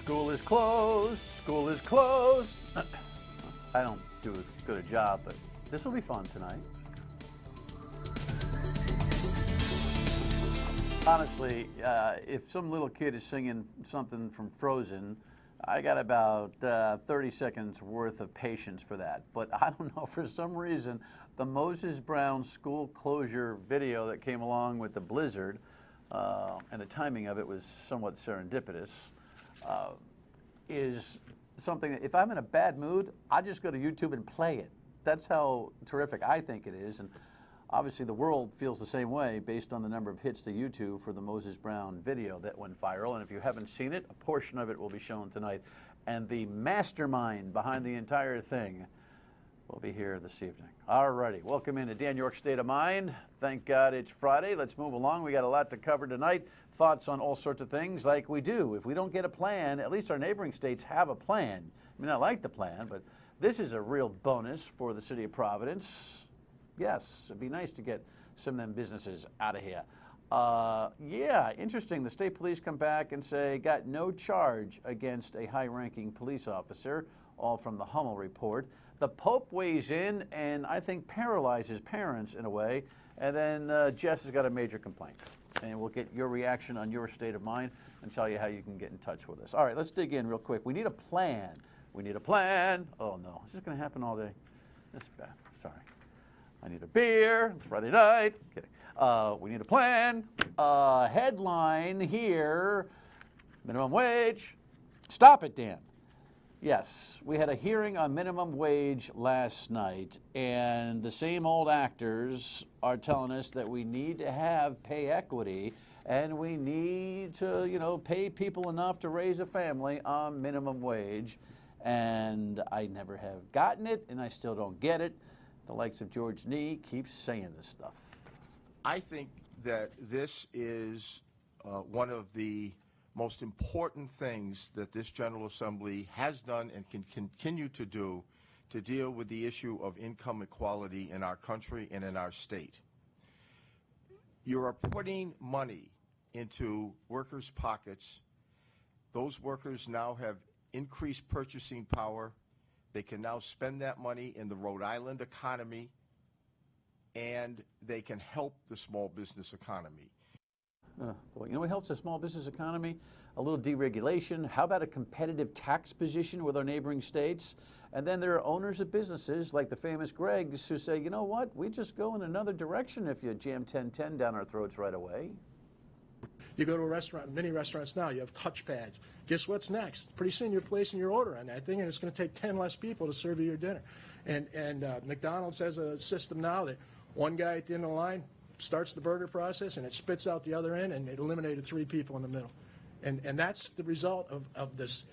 School is closed. School is closed. I don't do as good a job, but this will be fun tonight. Honestly, if some little kid is singing something from Frozen, I got about 30 seconds worth of patience for that. But I don't know, for some reason, the Moses Brown school closure video that came along with the blizzard, and the timing of it was somewhat serendipitous, is something that if I'm in a bad mood, I just go to YouTube and play it. That's how terrific I think it is. And obviously the world feels the same way based on the number of hits to YouTube for the Moses Brown video that went viral. And if you haven't seen it, a portion of it will be shown tonight. And the mastermind behind the entire thing will be here this evening. All righty, welcome into Dan York's State of Mind. Thank God it's Friday. Let's move along. We got a lot to cover tonight. Thoughts on all sorts of things like we do. If we don't get a plan, at least our neighboring states have a plan. I mean, I like the plan, but this is a real bonus for the city of Providence. Yes, it'd be nice to get some of them businesses out of here. Yeah, interesting. The state police come back and say got no charge against a high-ranking police officer, all from the Hummel report. The Pope weighs in and I think paralyzes parents in a way. And then Jess has got a major complaint. And we'll get your reaction on your state of mind and tell you how you can get in touch with us. All right, let's dig in real quick. We need a plan. We need a plan. Oh, no. Is this going to happen all day? That's bad. Sorry. I need a beer. It's Friday night. Kidding. We need a plan. Headline here, minimum wage. Stop it, Dan. Yes, we had a hearing on minimum wage last night, and the same old actors are telling us that we need to have pay equity, and we need to, pay people enough to raise a family on minimum wage. And I never have gotten it, and I still don't get it. The likes of George Nee keeps saying this stuff. I think that this is one of the most important things that this General Assembly has done and can continue to do to deal with the issue of income equality in our country and in our state. You are putting money into workers' pockets. Those workers now have increased purchasing power. They can now spend that money in the Rhode Island economy, and they can help the small business economy. Boy, you know what helps the small business economy? A little deregulation. How about a competitive tax position with our neighboring states? And then there are owners of businesses like the famous Greg's who say, you know what, we just go in another direction if you jam 1010 down our throats right away. You go to a restaurant, many restaurants now, you have touch pads. Guess what's next? Pretty soon you're placing your order on that thing, and it's going to take 10 less people to serve you your dinner. And McDonald's has a system now that one guy at the end of the line starts the burger process, and it spits out the other end, and it eliminated 3 people in the middle. And that's the result of this.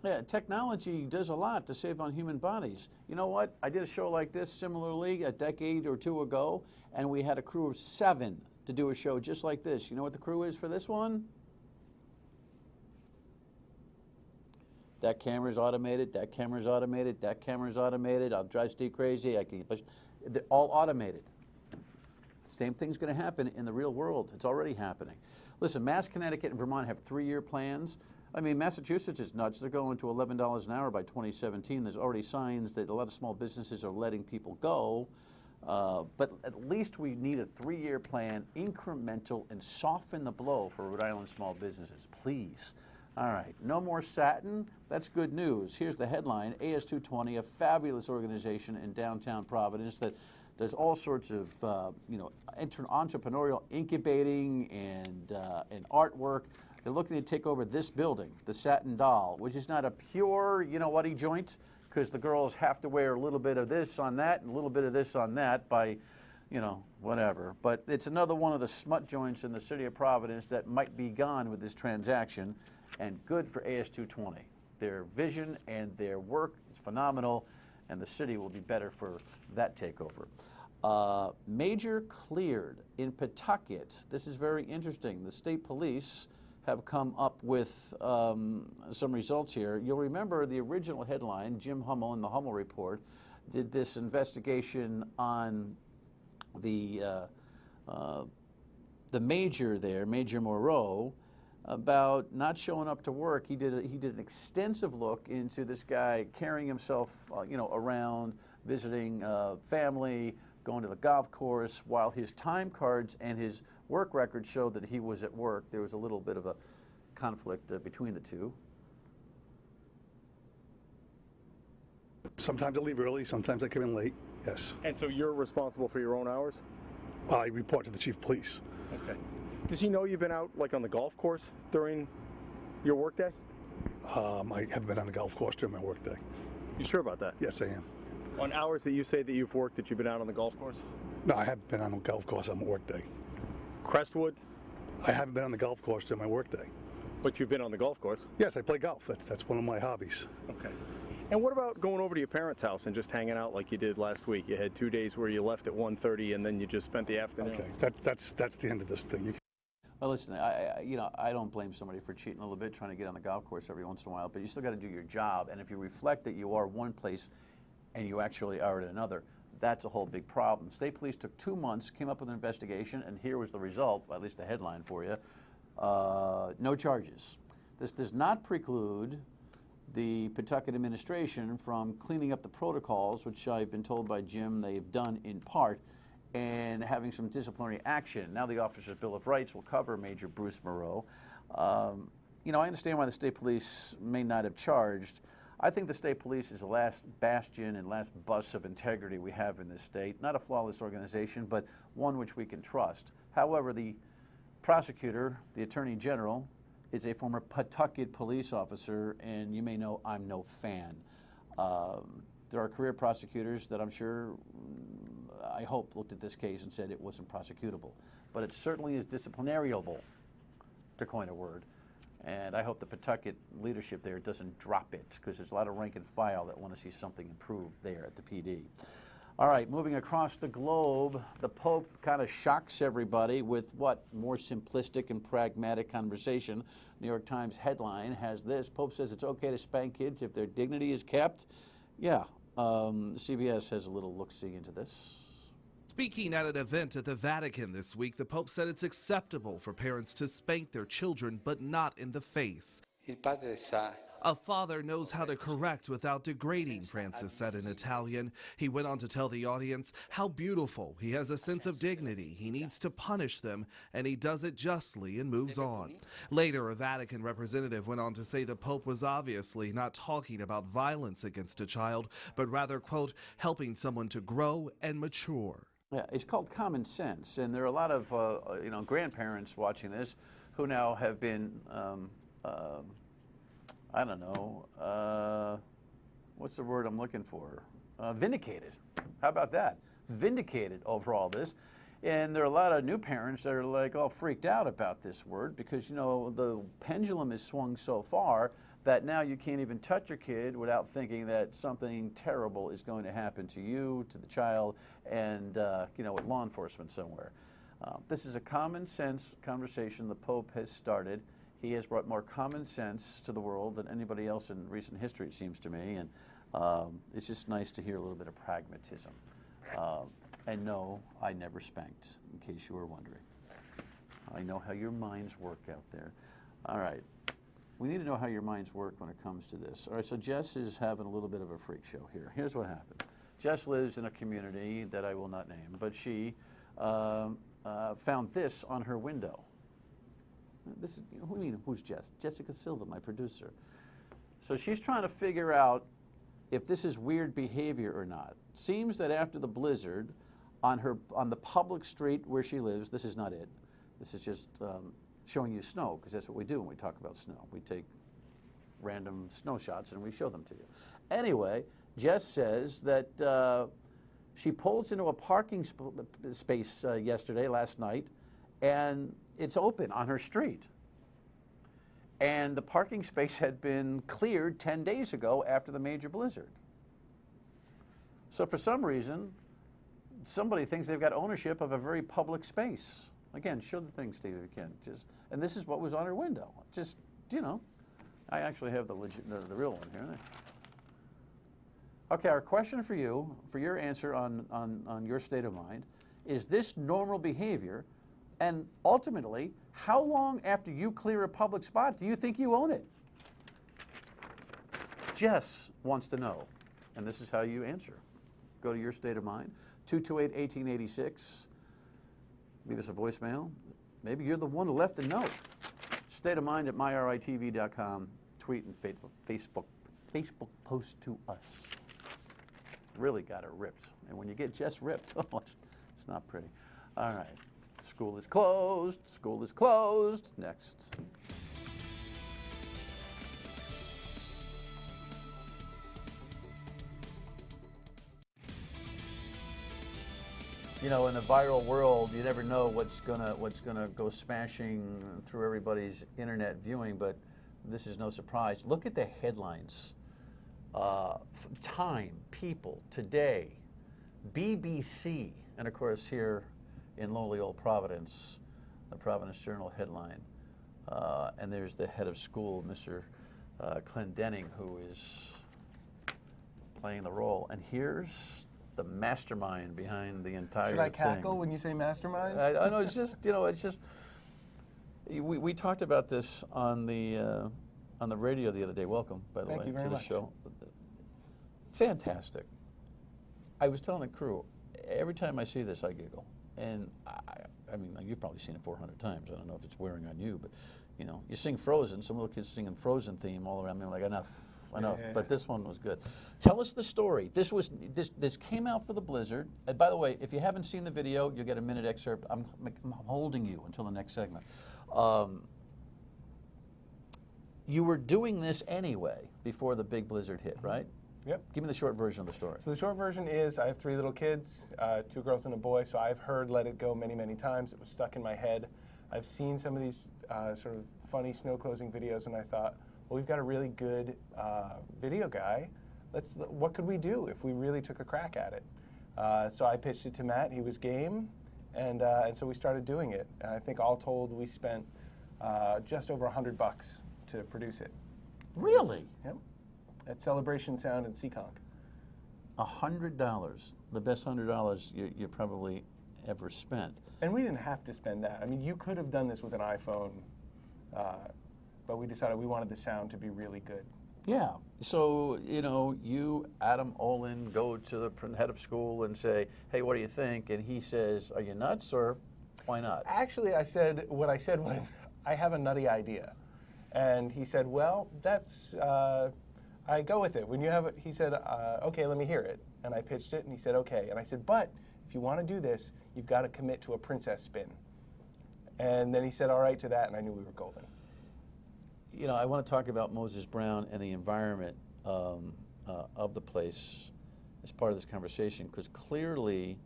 Yeah, technology does a lot to save on human bodies. You know what? I did a show like this similarly a decade or 2 ago, and we had a crew of 7 to do a show just like this. You know what the crew is for this one? That camera's automated, that camera's automated, that camera's automated. I'll drive Steve crazy. They're all automated. Same thing's going to happen in the real world. It's already happening. Listen, Mass, Connecticut, and Vermont have 3-year plans. I mean, Massachusetts is nuts. They're going to $11 an hour by 2017. There's already signs that a lot of small businesses are letting people go. But at least we need a 3-year plan, incremental, and soften the blow for Rhode Island small businesses, please. All right, no more satin. That's good news. Here's the headline. AS220, a fabulous organization in downtown Providence that does all sorts of, entrepreneurial incubating and artwork. They're looking to take over this building, the Satin Doll, which is not a pure, you-know-what-y joint, because the girls have to wear a little bit of this on that and a little bit of this on that by, whatever. But it's another one of the smut joints in the city of Providence that might be gone with this transaction, and good for AS220. Their vision and their work is phenomenal, and the city will be better for that takeover. Major cleared in Pawtucket. This is very interesting. The state police have come up with some results here. You'll remember the original headline, Jim Hummel in the Hummel report did this investigation on the major there, Major Moreau, about not showing up to work. He did an extensive look into this guy carrying himself, around, visiting family, going to the golf course, while his time cards and his work record showed that he was at work. There was a little bit of a conflict between the two. Sometimes I leave early, sometimes I come in late, yes. And so you're responsible for your own hours? Well, I report to the chief of police. Okay. Does he know you've been out, like, on the golf course during your workday? I haven't been on the golf course during my workday. You sure about that? Yes, I am. On hours that you say that you've worked, that you've been out on the golf course? No, I haven't been on the golf course on my workday. Crestwood? I haven't been on the golf course during my workday. But you've been on the golf course? Yes, I play golf. That's one of my hobbies. Okay. And what about going over to your parents' house and just hanging out like you did last week? You had 2 days where you left at 1:30 and then you just spent the afternoon. Okay, that's the end of this thing. Well, listen, I don't blame somebody for cheating a little bit, trying to get on the golf course every once in a while, but you still got to do your job. And if you reflect that you are one place and you actually are at another, that's a whole big problem. State police took 2 months, came up with an investigation, and here was the result, at least the headline for you. No charges. This does not preclude the Pawtucket administration from cleaning up the protocols, which I've been told by Jim they've done in part, and having some disciplinary action. Now the Officers' Bill of Rights will cover Major Bruce Moreau. I understand why the state police may not have charged. I think the state police is the last bastion and last bus of integrity we have in this state. Not a flawless organization, but one which we can trust. However, the prosecutor, the Attorney General, is a former Pawtucket police officer, and you may know I'm no fan. There are career prosecutors that I'm sure, I hope, looked at this case and said it wasn't prosecutable. But it certainly is disciplinariable, to coin a word. And I hope the Pawtucket leadership there doesn't drop it, because there's a lot of rank and file that want to see something improved there at the PD. All right, moving across the globe, the Pope kind of shocks everybody with what? More simplistic and pragmatic conversation. New York Times headline has this: Pope says it's okay to spank kids if their dignity is kept. Yeah, CBS has a little look-see into this. Speaking at an event at the Vatican this week, the Pope said it's acceptable for parents to spank their children, but not in the face. Il padre sa. A father knows how to correct without degrading, Francis said in Italian. He went on to tell the audience how beautiful. He has a sense of dignity. He needs to punish them, and he does it justly and moves on. Later, a Vatican representative went on to say the Pope was obviously not talking about violence against a child, but rather, quote, helping someone to grow and mature. Yeah, it's called common sense, and there are a lot of grandparents watching this who now have been I don't know, what's the word I'm looking for? Vindicated. How about that? Vindicated over all this. And there are a lot of new parents that are like all freaked out about this word because, the pendulum is swung so far that now you can't even touch your kid without thinking that something terrible is going to happen to you, to the child, and, with law enforcement somewhere. This is a common sense conversation the Pope has started. He has brought more common sense to the world than anybody else in recent history, it seems to me, and it's just nice to hear a little bit of pragmatism. And no, I never spanked, in case you were wondering. I know how your minds work out there. All right, we need to know how your minds work when it comes to this. All right, so Jess is having a little bit of a freak show here. Here's what happened. Jess lives in a community that I will not name, but she found this on her window. This is, who's Jess? Jessica Silva, my producer. So she's trying to figure out if this is weird behavior or not. Seems that after the blizzard, on the public street where she lives, this is not it. This is just showing you snow, because that's what we do when we talk about snow. We take random snow shots and we show them to you. Anyway, Jess says that she pulls into a parking space last night, and it's open on her street. And the parking space had been cleared 10 days ago after the major blizzard. So for some reason, somebody thinks they've got ownership of a very public space. Again, show the thing, Steve, if you can. And this is what was on her window. I actually have the real one here. Okay, our question for you, for your answer on your state of mind, is this normal behavior, And ultimately, how long after you clear a public spot do you think you own it? Jess wants to know, and this is how you answer. Go to your state of mind, 228-1886. Leave us a voicemail. Maybe you're the one left to know. State of mind at myritv.com. Tweet and Facebook post to us. Really got her ripped. And when you get Jess ripped, oh, it's not pretty. All right. School is closed. School is closed. Next. You know, in the viral world, you never know what's gonna go smashing through everybody's internet viewing, but this is no surprise. Look at the headlines. Time, People, Today, BBC, and of course here in lowly old Providence, the Providence Journal headline. And there's the head of school, Mr. Clendenning, who is playing the role. And here's the mastermind behind the entire Should I thing. cackle when you say mastermind? I know, it's just, we talked about this on the radio the other day. Welcome, by the Thank way, you very to the much. show. Fantastic. I was telling the crew, every time I see this, I giggle. And I mean, you've probably seen it 400 times. I don't know if it's wearing on you, but you sing Frozen. Some little kids singing Frozen theme all around me. I'm like, enough. Yeah. But this one was good. Tell us the story. This came out for the Blizzard. And by the way, if you haven't seen the video, you'll get a minute excerpt. I'm holding you until the next segment. You were doing this anyway before the big blizzard hit, right? Yep. Give me the short version of the story. So the short version is I have 3 little kids, 2 girls and a boy, so I've heard Let It Go many, many times. It was stuck in my head. I've seen some of these sort of funny snow closing videos, and I thought, well, we've got a really good video guy. What could we do if we really took a crack at it? So I pitched it to Matt. He was game, and so we started doing it. And I think all told, we spent just over $100 to produce it. Really? Yep. At Celebration Sound in Seekonk. $100, the best $100 you probably ever spent. And we didn't have to spend that. I mean, you could have done this with an iPhone, but we decided we wanted the sound to be really good. Yeah. So, you, Adam Olin, go to the head of school and say, hey, what do you think? And he says, are you nuts, or why not? Actually, what I said was, I have a nutty idea. And he said, well, that's, I go with it. When you have it, he said, okay, let me hear it. And I pitched it, and he said, okay. And I said, but if you want to do this, you've got to commit to a princess spin. And then he said, all right to that, and I knew we were golden. I want to talk about Moses Brown and the environment of the place as part of this conversation, because clearly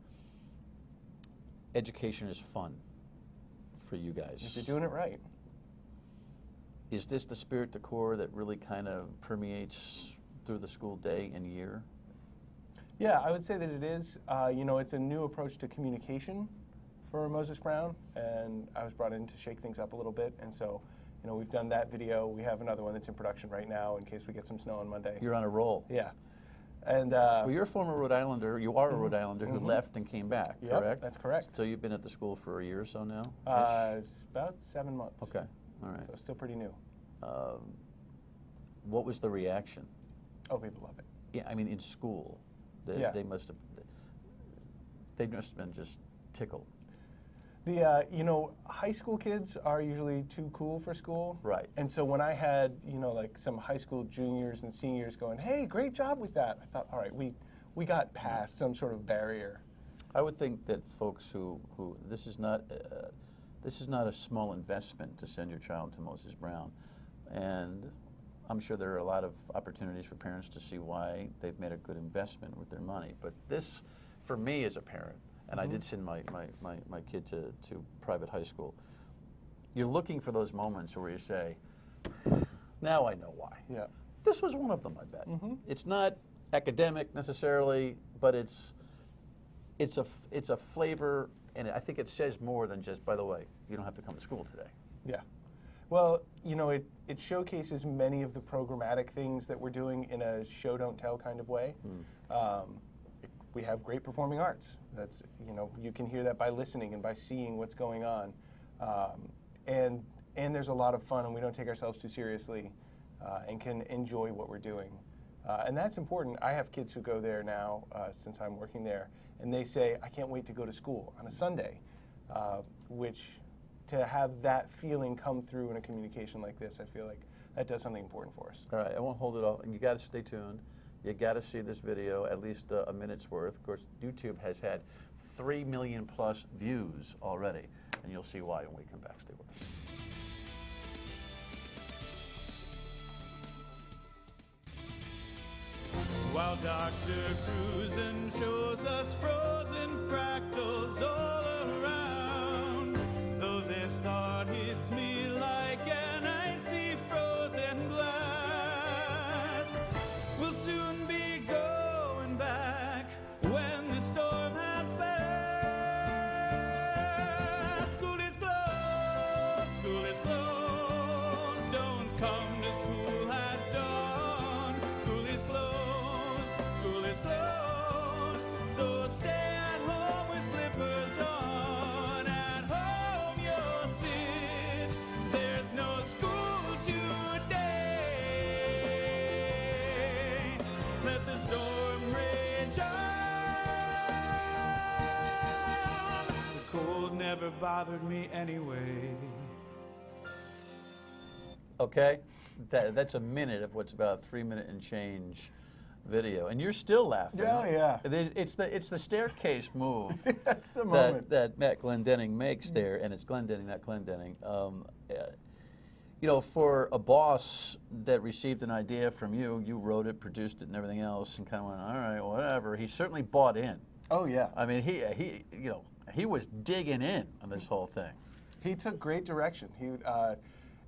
education is fun for you guys. If you're doing it right. Is this the spirit decor that really kind of permeates through the school day and year? Yeah, I would say that it is. It's a new approach to communication for Moses Brown, and I was brought in to shake things up a little bit. And so, we've done that video. We have another one that's in production right now in case we get some snow on Monday. You're on a roll. Yeah. And well, you're a former Rhode Islander. You are a Rhode Islander who left and came back, Yep, correct? that's correct. So you've been at the school for a year or so now? It's about 7 months. Okay, all right. So still pretty new. What was the reaction? Oh, people love it. Yeah, I mean, in school, they must have been just tickled. The high school kids are usually too cool for school. Right. And so when I had, like some high school juniors and seniors going, hey, great job with that, I thought, all right, we got past some sort of barrier. I would think that folks who this is not a small investment to send your child to Moses Brown, and I'm sure there are a lot of opportunities for parents to see why they've made a good investment with their money. But this, for me as a parent, and I did send my kid to private high school, you're looking for those moments where you say, now I know why. Yeah. This was one of them, I bet. It's not academic necessarily, but it's a flavor, and I think it says more than just, by the way, you don't have to come to school today. Yeah. Well, it showcases many of the programmatic things that we're doing in a show, don't tell kind of way. We have great performing arts. That's, you know, you can hear that by listening and by seeing what's going on. And there's a lot of fun, and we don't take ourselves too seriously, and can enjoy what we're doing. And that's important. I have kids who go there now, since I'm working there, and they say, I can't wait to go to school on a Sunday, which to have that feeling come through in a communication like this, I feel like that does something important for us. All right, I won't hold it off. You got to stay tuned. You got to see this video, at least a minute's worth. Of course, YouTube has had 3 million plus views already, and you'll see why when we come back. Stay with us. While Dr. Cruisin' shows us frozen fractals all around, though this thought hits me like an icy frozen blast, we'll soon be going back when the storm has passed. School is closed, school is closed, don't come to school at dawn. School is closed, school is closed, so stay at home with slippers on. At home you'll sit, there's no school today. Let the storm rage on. The cold never bothered me anyway. Okay, that's a minute of what's about a 3-minute and change video, and you're still laughing. Yeah, yeah. It's the staircase move. That's the moment. that Matt Glendenning makes there, and it's Glendenning, not Glendenning. You know, for a boss that received an idea from you, you wrote it, produced it, and everything else, and kind of went, all right, whatever. He certainly bought in. Oh, yeah. I mean, he was digging in on this whole thing. He took great direction.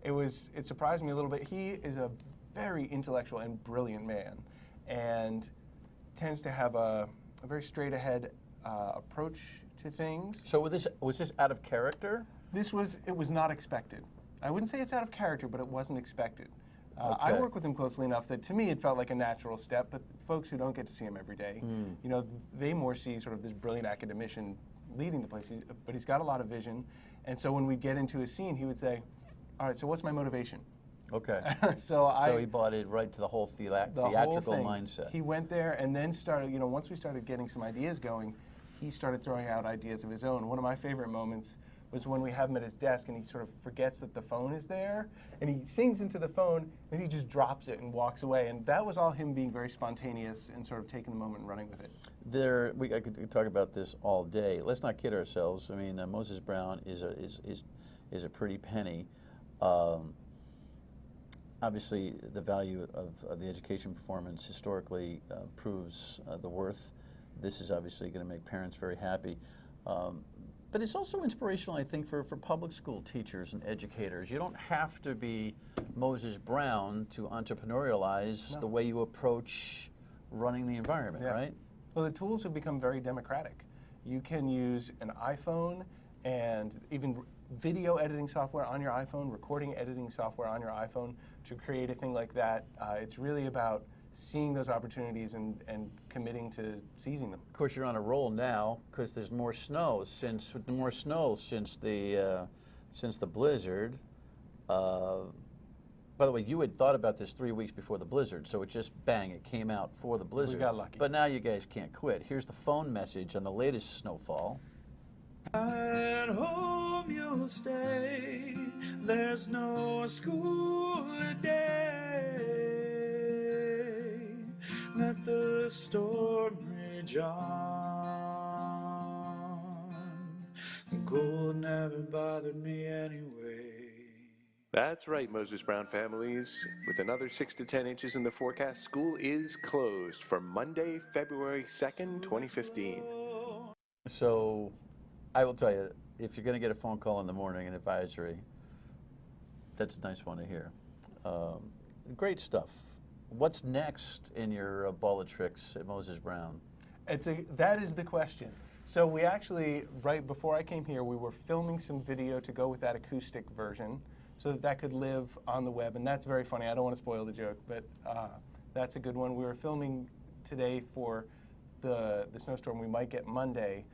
It surprised me a little bit. He is a very intellectual and brilliant man, and tends to have a very straight ahead approach to things. So was this out of character? It was not expected. I wouldn't say it's out of character, but it wasn't expected. I Okay. work with him closely enough that to me it felt like a natural step, but folks who don't get to see him every day, you know, they more see sort of this brilliant academician leading the place, but he's got a lot of vision. And so when we get into a scene, he would say, all right, so what's my motivation? Okay. So he bought it right to the whole the whole theatrical thing. mindset. He went there and then started, you know, once we started getting some ideas going, he started throwing out ideas of his own. One of my favorite moments was when we have him at his desk and he sort of forgets that the phone is there, and he sings into the phone, and he just drops it and walks away. And that was all him being very spontaneous and sort of taking the moment and running with it. I could talk about this all day. Let's not kid ourselves. I mean, Moses Brown is a pretty penny. Obviously, the value of the education performance historically proves the worth. This is obviously going to make parents very happy. But it's also inspirational, I think, for public school teachers and educators. You don't have to be Moses Brown to entrepreneurialize the way you approach running the environment, right? Well, the tools have become very democratic. You can use an iPhone and even video editing software on your iPhone, recording editing software on your iPhone to create a thing like that. It's really about seeing those opportunities and committing to seizing them. Of course, you're on a roll now because there's more snow since the blizzard. By the way, you had thought about this 3 weeks before the blizzard, so it just bang, it came out for the blizzard. We got lucky. But now you guys can't quit. Here's the phone message on the latest snowfall. At home you'll stay, there's no school today. Let the storm rage on. The cold never bothered me anyway. That's right, Moses Brown families. With another 6 to 10 inches in the forecast, school is closed for Monday, February 2nd, 2015. So I will tell you, if you're going to get a phone call in the morning, an advisory, that's a nice one to hear. Great stuff. What's next in your ball of tricks at Moses Brown? That is the question. So we actually, right before I came here, we were filming some video to go with that acoustic version so that could live on the web. And that's very funny. I don't want to spoil the joke, but that's a good one. We were filming today for the snowstorm we might get Monday,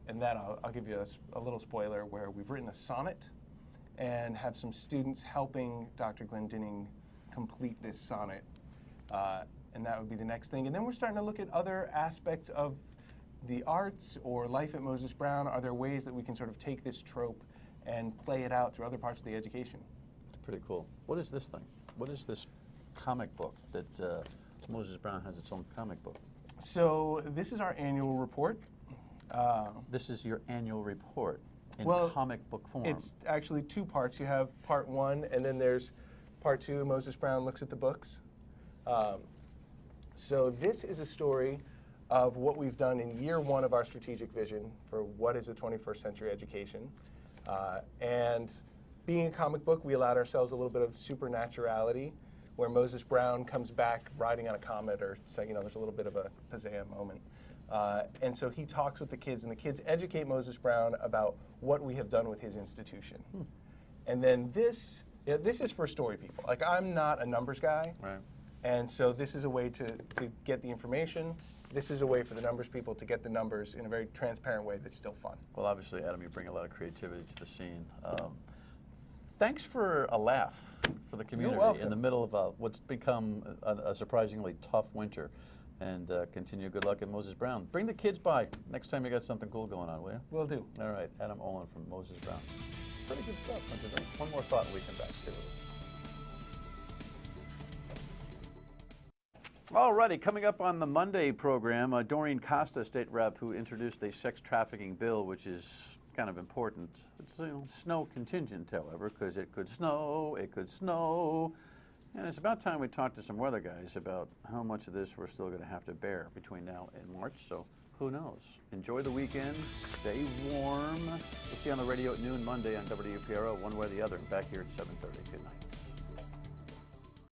and that I'll give you a little spoiler where we've written a sonnet and have some students helping Dr. Glendinning complete this sonnet. And that would be the next thing. And then we're starting to look at other aspects of the arts or life at Moses Brown. Are there ways that we can sort of take this trope and play it out through other parts of the education? It's pretty cool. What is this thing? What is this comic book that Moses Brown has its own comic book? So this is our annual report. This is your annual report in Well, comic book form. It's actually two parts. You have part one, and then there's part two. Moses Brown looks at the books. So this is a story of what we've done in year one of our strategic vision for what is a 21st century education. And being a comic book, we allowed ourselves a little bit of supernaturality, where Moses Brown comes back riding on a comet, or saying, there's a little bit of a pizzazz moment. And so he talks with the kids, and the kids educate Moses Brown about what we have done with his institution. And then this is for story people. Like, I'm not a numbers guy. Right. And so this is a way to get the information. This is a way for the numbers people to get the numbers in a very transparent way that's still fun. Well, obviously, Adam, you bring a lot of creativity to the scene. Thanks for a laugh for the community welcome. in the middle of what's become a surprisingly tough winter. And continue good luck at Moses Brown. Bring the kids by next time you got something cool going on, will you? Will do. All right, Adam Olin from Moses Brown. Pretty good stuff, don't you think? One more thought and we come back. Stay with us. All righty, coming up on the Monday program, Doreen Costa, state rep, who introduced a sex trafficking bill, which is kind of important. It's snow contingent, however, because it could snow, and it's about time we talk to some weather guys about how much of this we're still going to have to bear between now and March, so who knows? Enjoy the weekend, stay warm. We'll see you on the radio at noon Monday on WPRO, one way or the other, back here at 7:30.